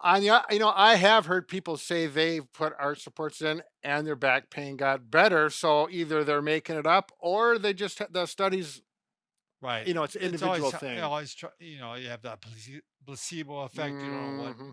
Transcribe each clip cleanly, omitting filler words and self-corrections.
On the I have heard people say they put arch supports in and their back pain got better. So either they're making it up or they just the studies, Right. it's an It's individual always thing. always try, you have that placebo effect. You don't know Hmm.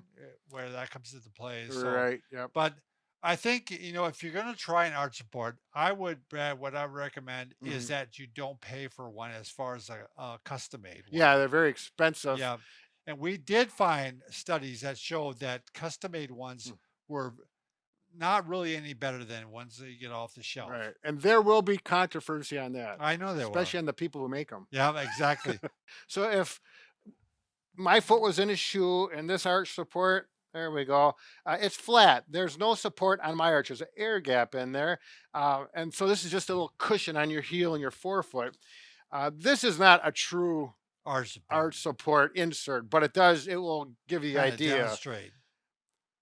where that comes into play. So, Right. Yep. but I think if you're going to try an art support, I would, Brad. What I recommend is Hmm. that you don't pay for one as far as a custom made one. Yeah, they're very expensive. Yeah, and we did find studies that showed that custom made ones Mm. were not really any better than ones that you get off the shelf. Right. And there will be controversy on that, I know there were. especially on the people who make them. Yeah, exactly. So if my foot was in a shoe and this arch support, there we go. It's flat. There's no support on my arch. There's an air gap in there. And so this is just a little cushion on your heel and your forefoot. This is not a true Art support. arch support insert, but it will give you the Kind of idea. demonstrate.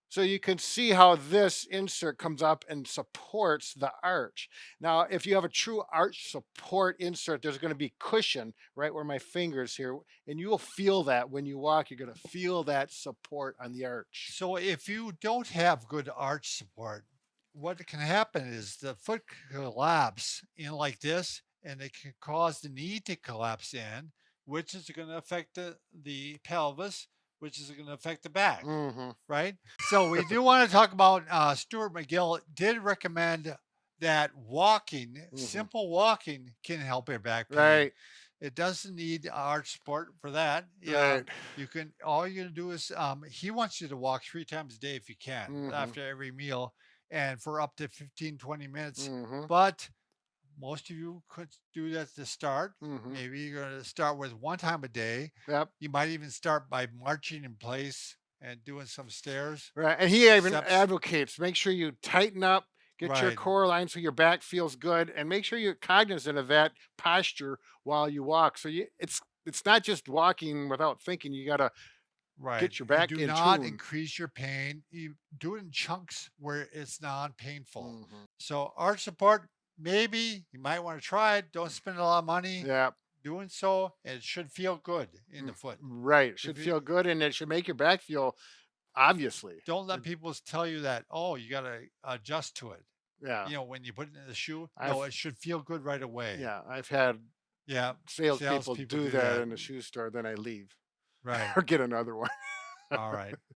So you can see how this insert comes up and supports the arch. Now, if you have a true arch support insert, there's going to be cushion right where my fingers here, and you will feel that when you walk. You're going to feel that support on the arch. So if you don't have good arch support, what can happen is the foot can collapse in like this, and it can cause the knee to collapse in, which is going to affect the pelvis, which is going to affect the back, Hmm. right? So we do want to talk about Stuart McGill did recommend that walking, Hmm. simple walking, can help your back pain. Right, It doesn't need arch support for that. Yeah, right. you can. All you're gonna do is he wants you to walk 3 times a day if you can Hmm. after every meal, and for up to 15, 20 minutes. Hmm. But most of you could do that to start. Hmm. Maybe you're gonna start with 1 time a day. Yep. You might even start by marching in place and doing some stairs, Right. And he even steps. advocates make sure you tighten up, get your Right. core line so your back feels good, and make sure you're cognizant of that posture while you walk. So it's not just walking without thinking. You got to Right. get your And back do in not tune. increase your pain. You do it in chunks where it's non-painful. Hmm. So arch support, maybe you might want to try it. Don't spend a lot of money Yeah. doing so. It should feel good in the Mm, foot. right. If Should you feel good, and it should make your back feel obviously. don't let It- people tell you that, oh, you got to adjust to it. Yeah. When you put it in the shoe, no, I've it should feel good right away. I've had Yeah, salespeople salespeople do do that that. in the shoe store. Then I leave Right. or get another one. All right.